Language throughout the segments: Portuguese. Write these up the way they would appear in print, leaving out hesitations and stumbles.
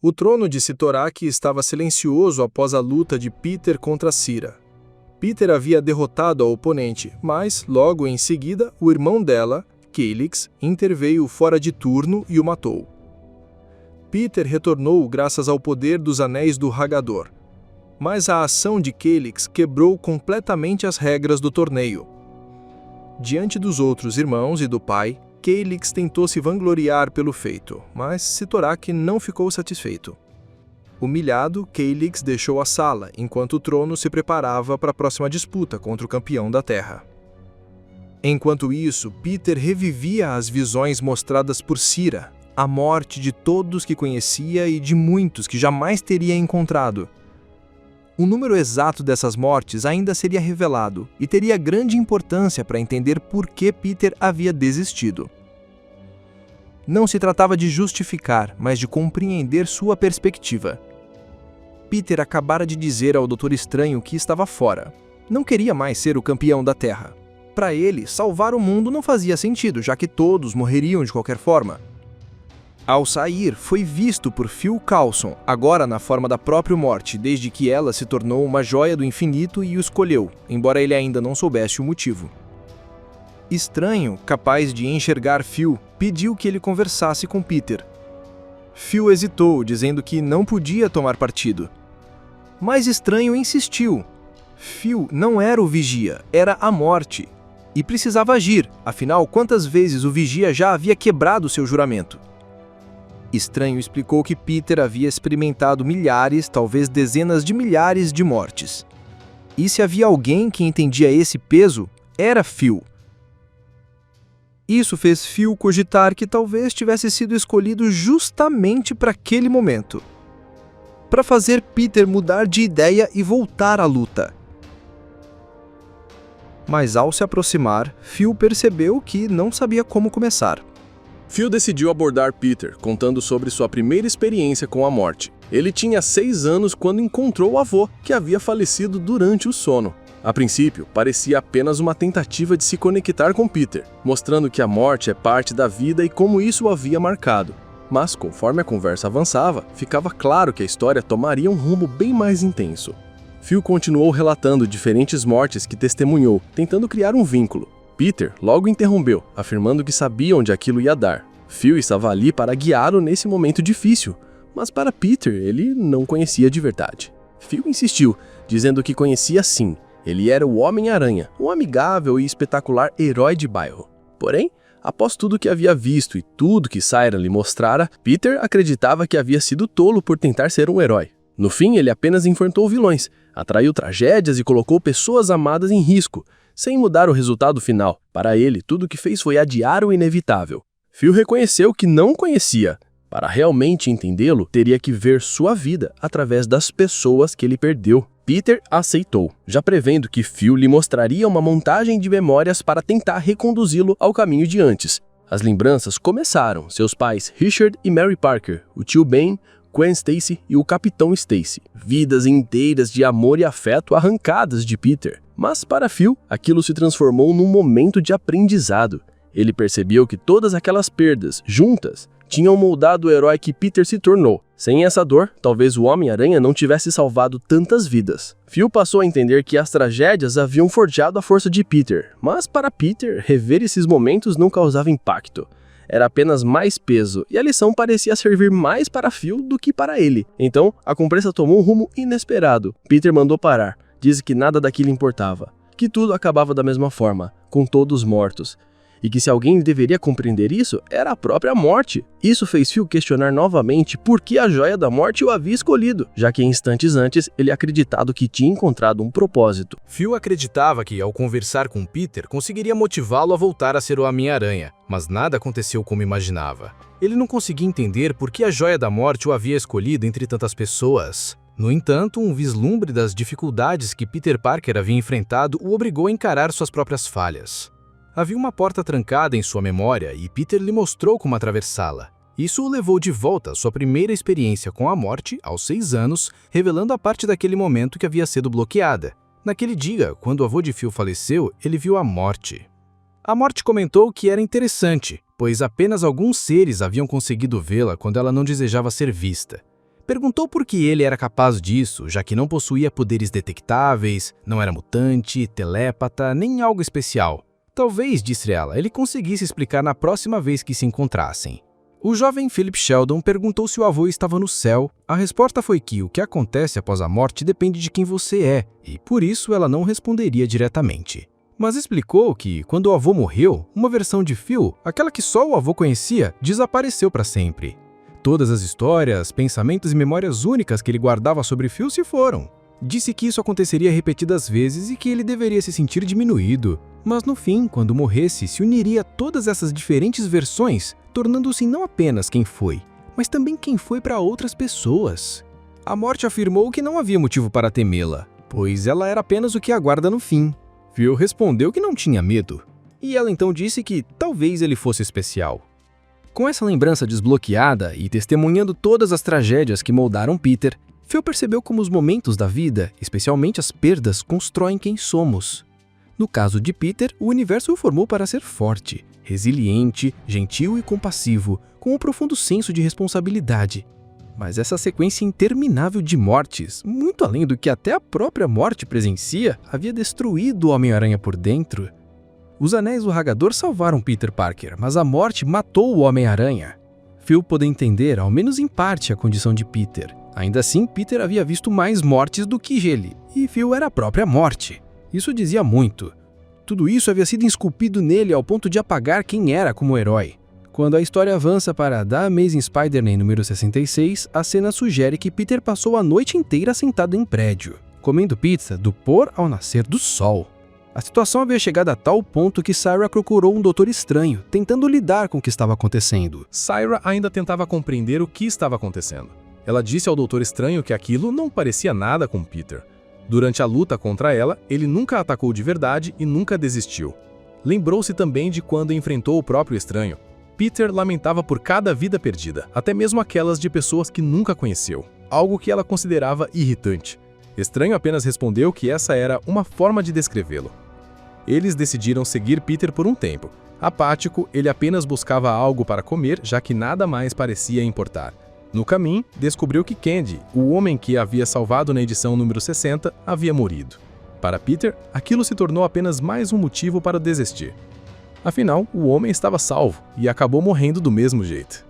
O trono de Sitorak estava silencioso após a luta de Peter contra Cira. Peter havia derrotado a oponente, mas, logo em seguida, o irmão dela, Caelix, interveio fora de turno e o matou. Peter retornou graças ao poder dos Anéis do Ragador, mas a ação de Caelix quebrou completamente as regras do torneio. Diante dos outros irmãos e do pai, Caelix tentou se vangloriar pelo feito, mas Sitorak não ficou satisfeito. Humilhado, Caelix deixou a sala, enquanto o trono se preparava para a próxima disputa contra o campeão da Terra. Enquanto isso, Peter revivia as visões mostradas por Cira, a morte de todos que conhecia e de muitos que jamais teria encontrado. O número exato dessas mortes ainda seria revelado e teria grande importância para entender por que Peter havia desistido. Não se tratava de justificar, mas de compreender sua perspectiva. Peter acabara de dizer ao Doutor Estranho que estava fora. Não queria mais ser o campeão da Terra. Para ele, salvar o mundo não fazia sentido, já que todos morreriam de qualquer forma. Ao sair, foi visto por Phil Coulson, agora na forma da própria morte, desde que ela se tornou uma joia do infinito e o escolheu, embora ele ainda não soubesse o motivo. Estranho, capaz de enxergar Phil, pediu que ele conversasse com Peter. Phil hesitou, dizendo que não podia tomar partido. Mas Estranho insistiu. Phil não era o Vigia, era a morte. E precisava agir, afinal, quantas vezes o Vigia já havia quebrado seu juramento? Estranho explicou que Peter havia experimentado milhares, talvez dezenas de milhares de mortes. E se havia alguém que entendia esse peso, era Phil. Isso fez Phil cogitar que talvez tivesse sido escolhido justamente para aquele momento, para fazer Peter mudar de ideia e voltar à luta. Mas ao se aproximar, Phil percebeu que não sabia como começar. Phil decidiu abordar Peter, contando sobre sua primeira experiência com a morte. Ele tinha 6 anos quando encontrou o avô, que havia falecido durante o sono. A princípio, parecia apenas uma tentativa de se conectar com Peter, mostrando que a morte é parte da vida e como isso o havia marcado. Mas, conforme a conversa avançava, ficava claro que a história tomaria um rumo bem mais intenso. Phil continuou relatando diferentes mortes que testemunhou, tentando criar um vínculo. Peter logo interrompeu, afirmando que sabia onde aquilo ia dar. Phil estava ali para guiá-lo nesse momento difícil, mas para Peter ele não conhecia de verdade. Phil insistiu, dizendo que conhecia sim. Ele era o Homem-Aranha, um amigável e espetacular herói de bairro. Porém, após tudo que havia visto e tudo que Sira lhe mostrara, Peter acreditava que havia sido tolo por tentar ser um herói. No fim, ele apenas enfrentou vilões, atraiu tragédias e colocou pessoas amadas em risco, sem mudar o resultado final. Para ele, tudo o que fez foi adiar o inevitável. Phil reconheceu que não conhecia. Para realmente entendê-lo, teria que ver sua vida através das pessoas que ele perdeu. Peter aceitou, já prevendo que Phil lhe mostraria uma montagem de memórias para tentar reconduzi-lo ao caminho de antes. As lembranças começaram, seus pais Richard e Mary Parker, o tio Ben, Gwen Stacy e o Capitão Stacy. Vidas inteiras de amor e afeto arrancadas de Peter. Mas para Phil, aquilo se transformou num momento de aprendizado. Ele percebeu que todas aquelas perdas, juntas, tinham moldado o herói que Peter se tornou. Sem essa dor, talvez o Homem-Aranha não tivesse salvado tantas vidas. Phil passou a entender que as tragédias haviam forjado a força de Peter, mas para Peter, rever esses momentos não causava impacto. Era apenas mais peso, e a lição parecia servir mais para Phil do que para ele. Então, a conversa tomou um rumo inesperado. Peter mandou parar. Disse que nada daquilo importava, que tudo acabava da mesma forma, com todos mortos. E que se alguém deveria compreender isso, era a própria morte. Isso fez Phil questionar novamente por que a Joia da Morte o havia escolhido, já que instantes antes ele acreditado que tinha encontrado um propósito. Phil acreditava que, ao conversar com Peter, conseguiria motivá-lo a voltar a ser o Homem-Aranha, mas nada aconteceu como imaginava. Ele não conseguia entender por que a Joia da Morte o havia escolhido entre tantas pessoas. No entanto, um vislumbre das dificuldades que Peter Parker havia enfrentado o obrigou a encarar suas próprias falhas. Havia uma porta trancada em sua memória e Peter lhe mostrou como atravessá-la. Isso o levou de volta à sua primeira experiência com a morte, aos 6 anos, revelando a parte daquele momento que havia sido bloqueada. Naquele dia, quando o avô de Phil faleceu, ele viu a morte. A morte comentou que era interessante, pois apenas alguns seres haviam conseguido vê-la quando ela não desejava ser vista. Perguntou por que ele era capaz disso, já que não possuía poderes detectáveis, não era mutante, telépata, nem algo especial. Talvez, disse ela, ele conseguisse explicar na próxima vez que se encontrassem. O jovem Philip Sheldon perguntou se o avô estava no céu. A resposta foi que o que acontece após a morte depende de quem você é, e por isso ela não responderia diretamente. Mas explicou que, quando o avô morreu, uma versão de Phil, aquela que só o avô conhecia, desapareceu para sempre. Todas as histórias, pensamentos e memórias únicas que ele guardava sobre Phil se foram. Disse que isso aconteceria repetidas vezes e que ele deveria se sentir diminuído. Mas no fim, quando morresse, se uniria a todas essas diferentes versões, tornando-se não apenas quem foi, mas também quem foi para outras pessoas. A morte afirmou que não havia motivo para temê-la, pois ela era apenas o que aguarda no fim. Phil respondeu que não tinha medo, e ela então disse que talvez ele fosse especial. Com essa lembrança desbloqueada e testemunhando todas as tragédias que moldaram Peter, Phil percebeu como os momentos da vida, especialmente as perdas, constroem quem somos. No caso de Peter, o universo o formou para ser forte, resiliente, gentil e compassivo, com um profundo senso de responsabilidade. Mas essa sequência interminável de mortes, muito além do que até a própria morte presencia, havia destruído o Homem-Aranha por dentro. Os Anéis do Ragador salvaram Peter Parker, mas a morte matou o Homem-Aranha. Phil pôde entender, ao menos em parte, a condição de Peter. Ainda assim, Peter havia visto mais mortes do que ele, e Phil era a própria morte. Isso dizia muito. Tudo isso havia sido esculpido nele ao ponto de apagar quem era como herói. Quando a história avança para The Amazing Spider-Man número 66, a cena sugere que Peter passou a noite inteira sentado em prédio, comendo pizza do pôr ao nascer do sol. A situação havia chegado a tal ponto que Syra procurou um doutor estranho, tentando lidar com o que estava acontecendo. Syra ainda tentava compreender o que estava acontecendo. Ela disse ao doutor estranho que aquilo não parecia nada com Peter. Durante a luta contra ela, ele nunca atacou de verdade e nunca desistiu. Lembrou-se também de quando enfrentou o próprio estranho. Peter lamentava por cada vida perdida, até mesmo aquelas de pessoas que nunca conheceu, algo que ela considerava irritante. Estranho apenas respondeu que essa era uma forma de descrevê-lo. Eles decidiram seguir Peter por um tempo. Apático, ele apenas buscava algo para comer, já que nada mais parecia importar. No caminho, descobriu que Candy, o homem que havia salvado na edição número 60, havia morrido. Para Peter, aquilo se tornou apenas mais um motivo para desistir. Afinal, o homem estava salvo e acabou morrendo do mesmo jeito.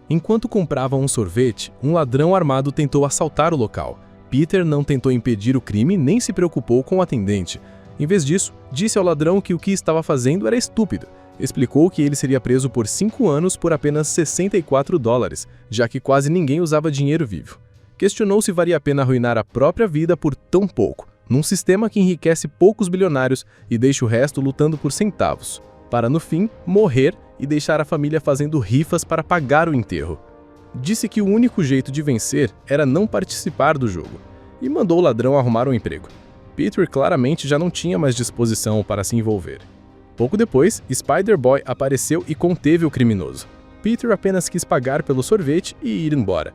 Enquanto comprava um sorvete, um ladrão armado tentou assaltar o local. Peter não tentou impedir o crime nem se preocupou com o atendente. Em vez disso, disse ao ladrão que o que estava fazendo era estúpido. Explicou que ele seria preso por 5 anos por apenas $64, já que quase ninguém usava dinheiro vivo. Questionou se valia a pena arruinar a própria vida por tão pouco, num sistema que enriquece poucos bilionários e deixa o resto lutando por centavos, para no fim morrer e deixar a família fazendo rifas para pagar o enterro. Disse que o único jeito de vencer era não participar do jogo, e mandou o ladrão arrumar um emprego. Peter claramente já não tinha mais disposição para se envolver. Pouco depois, Spider-Boy apareceu e conteve o criminoso. Peter apenas quis pagar pelo sorvete e ir embora.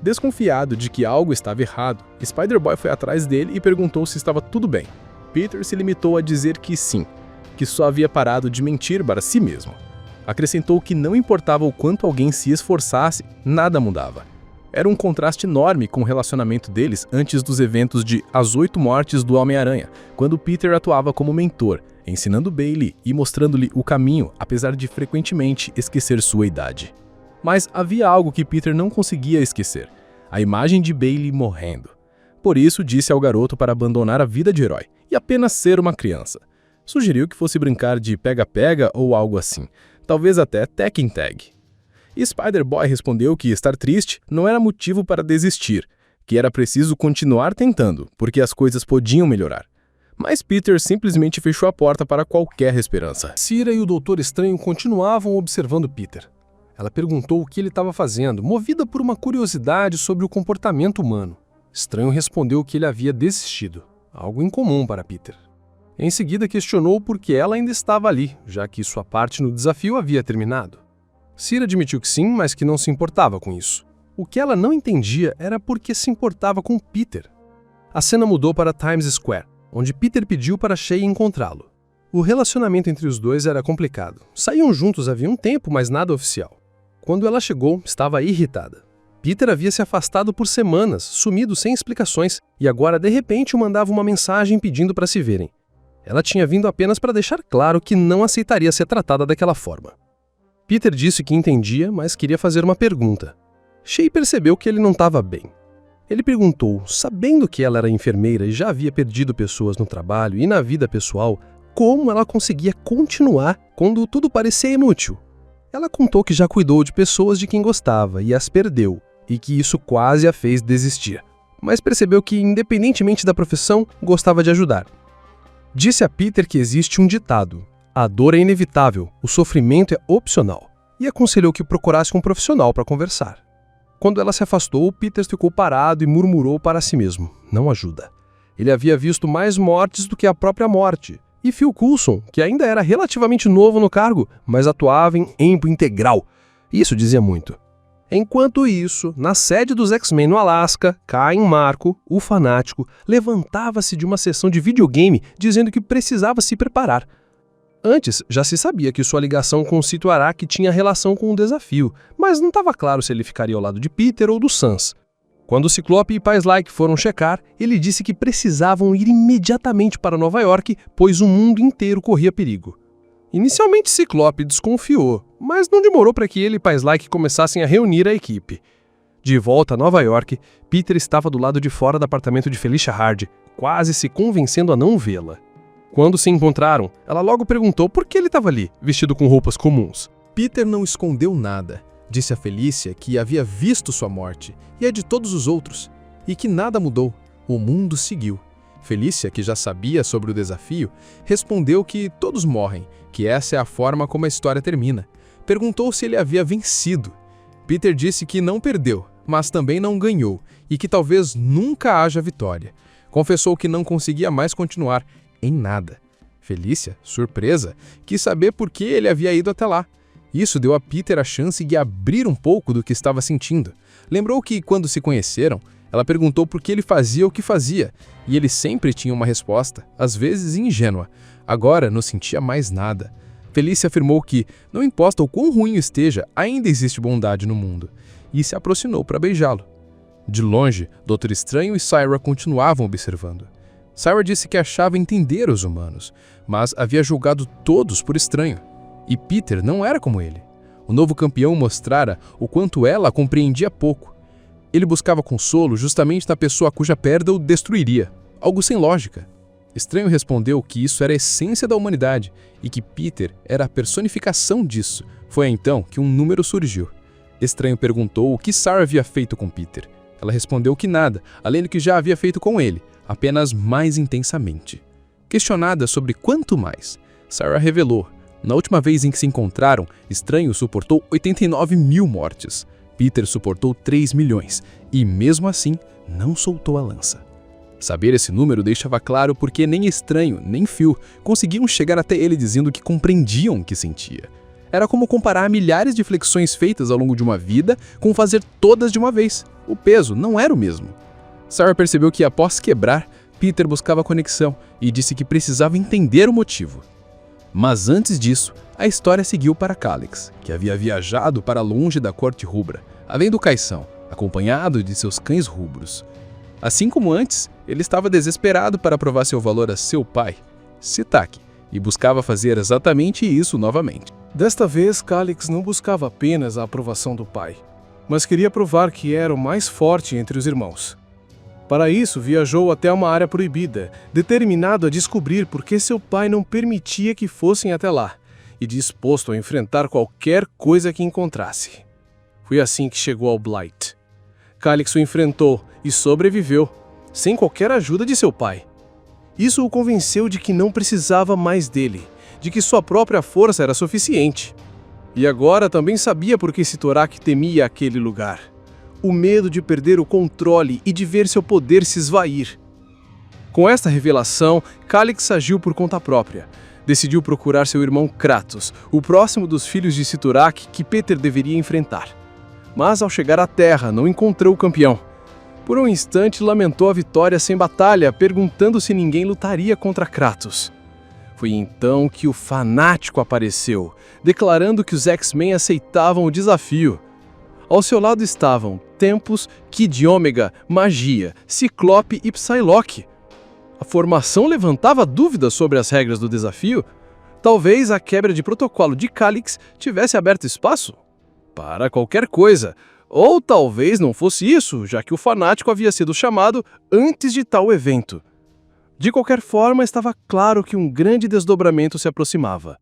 Desconfiado de que algo estava errado, Spider-Boy foi atrás dele e perguntou se estava tudo bem. Peter se limitou a dizer que sim, que só havia parado de mentir para si mesmo. Acrescentou que não importava o quanto alguém se esforçasse, nada mudava. Era um contraste enorme com o relacionamento deles antes dos eventos de As 8 Mortes do Homem-Aranha, quando Peter atuava como mentor, ensinando Bailey e mostrando-lhe o caminho, apesar de frequentemente esquecer sua idade. Mas havia algo que Peter não conseguia esquecer: a imagem de Bailey morrendo. Por isso, disse ao garoto para abandonar a vida de herói e apenas ser uma criança. Sugeriu que fosse brincar de pega-pega ou algo assim, talvez até Tekken Tag. Spider-Boy respondeu que estar triste não era motivo para desistir, que era preciso continuar tentando, porque as coisas podiam melhorar. Mas Peter simplesmente fechou a porta para qualquer esperança. Syra e o Doutor Estranho continuavam observando Peter. Ela perguntou o que ele estava fazendo, movida por uma curiosidade sobre o comportamento humano. Estranho respondeu que ele havia desistido, algo incomum para Peter. Em seguida questionou por que ela ainda estava ali, já que sua parte no desafio havia terminado. Syra admitiu que sim, mas que não se importava com isso. O que ela não entendia era por que se importava com Peter. A cena mudou para Times Square, onde Peter pediu para Shay encontrá-lo. O relacionamento entre os dois era complicado. Saíam juntos havia um tempo, mas nada oficial. Quando ela chegou, estava irritada. Peter havia se afastado por semanas, sumido sem explicações, e agora de repente o mandava uma mensagem pedindo para se verem. Ela tinha vindo apenas para deixar claro que não aceitaria ser tratada daquela forma. Peter disse que entendia, mas queria fazer uma pergunta. Shay percebeu que ele não estava bem. Ele perguntou, sabendo que ela era enfermeira e já havia perdido pessoas no trabalho e na vida pessoal, como ela conseguia continuar quando tudo parecia inútil. Ela contou que já cuidou de pessoas de quem gostava e as perdeu, e que isso quase a fez desistir. Mas percebeu que, independentemente da profissão, gostava de ajudar. Disse a Peter que existe um ditado: a dor é inevitável, o sofrimento é opcional, e aconselhou que procurasse um profissional para conversar. Quando ela se afastou, Peter ficou parado e murmurou para si mesmo: não ajuda. Ele havia visto mais mortes do que a própria morte. E Phil Coulson, que ainda era relativamente novo no cargo, mas atuava em tempo integral. Isso dizia muito. Enquanto isso, na sede dos X-Men no Alasca, Cain Marko, o fanático, levantava-se de uma sessão de videogame dizendo que precisava se preparar. Antes, já se sabia que sua ligação com o Sito Araki tinha relação com o desafio, mas não estava claro se ele ficaria ao lado de Peter ou do Sans. Quando o Ciclope e Paislike foram checar, ele disse que precisavam ir imediatamente para Nova York, pois o mundo inteiro corria perigo. Inicialmente Ciclope desconfiou, mas não demorou para que ele e Paislike começassem a reunir a equipe. De volta a Nova York, Peter estava do lado de fora do apartamento de Felicia Hardy, quase se convencendo a não vê-la. Quando se encontraram, ela logo perguntou por que ele estava ali, vestido com roupas comuns. Peter não escondeu nada. Disse a Felicia que havia visto sua morte, e a de todos os outros, e que nada mudou. O mundo seguiu. Felicia, que já sabia sobre o desafio, respondeu que todos morrem, que essa é a forma como a história termina. Perguntou se ele havia vencido. Peter disse que não perdeu, mas também não ganhou, e que talvez nunca haja vitória. Confessou que não conseguia mais continuar em nada. Felicia, surpresa, quis saber por que ele havia ido até lá. Isso deu a Peter a chance de abrir um pouco do que estava sentindo. Lembrou que, quando se conheceram, ela perguntou por que ele fazia o que fazia, e ele sempre tinha uma resposta, às vezes ingênua. Agora não sentia mais nada. Felicia afirmou que, não importa o quão ruim esteja, ainda existe bondade no mundo, e se aproximou para beijá-lo. De longe, Doutor Estranho e Syra continuavam observando. Syra disse que achava entender os humanos, mas havia julgado todos por estranho. E Peter não era como ele. O novo campeão mostrara o quanto ela compreendia pouco. Ele buscava consolo justamente na pessoa cuja perda o destruiria. Algo sem lógica. Estranho respondeu que isso era a essência da humanidade e que Peter era a personificação disso. Foi então que um número surgiu. Estranho perguntou o que Syra havia feito com Peter. Ela respondeu que nada, além do que já havia feito com ele, apenas mais intensamente. Questionada sobre quanto mais, Syra revelou: na última vez em que se encontraram, Estranho suportou 89 mil mortes. Peter suportou 3 milhões e, mesmo assim, não soltou a lança. Saber esse número deixava claro porque nem Estranho, nem Phil conseguiam chegar até ele dizendo que compreendiam o que sentia. Era como comparar milhares de flexões feitas ao longo de uma vida com fazer todas de uma vez. O peso não era o mesmo. Syra percebeu que, após quebrar, Peter buscava conexão e disse que precisava entender o motivo. Mas antes disso, a história seguiu para Calix, que havia viajado para longe da corte rubra, além do caição, acompanhado de seus cães rubros. Assim como antes, ele estava desesperado para provar seu valor a seu pai, Sitaki, e buscava fazer exatamente isso novamente. Desta vez, Calix não buscava apenas a aprovação do pai, mas queria provar que era o mais forte entre os irmãos. Para isso, viajou até uma área proibida, determinado a descobrir por que seu pai não permitia que fossem até lá, e disposto a enfrentar qualquer coisa que encontrasse. Foi assim que chegou ao Blight. Calix o enfrentou e sobreviveu, sem qualquer ajuda de seu pai. Isso o convenceu de que não precisava mais dele, de que sua própria força era suficiente. E agora também sabia por que Sito Araki temia aquele lugar. O medo de perder o controle e de ver seu poder se esvair. Com esta revelação, Calix agiu por conta própria. Decidiu procurar seu irmão Kratos, o próximo dos filhos de Sito Araki que Peter deveria enfrentar. Mas ao chegar à Terra, não encontrou o campeão. Por um instante, lamentou a vitória sem batalha, perguntando se ninguém lutaria contra Kratos. Foi então que o fanático apareceu, declarando que os X-Men aceitavam o desafio. Ao seu lado estavam Tempus, Kid Ômega, Magia, Ciclope e Psylocke. A formação levantava dúvidas sobre as regras do desafio. Talvez a quebra de protocolo de Calix tivesse aberto espaço para qualquer coisa. Ou talvez não fosse isso, já que o fanático havia sido chamado antes de tal evento. De qualquer forma, estava claro que um grande desdobramento se aproximava.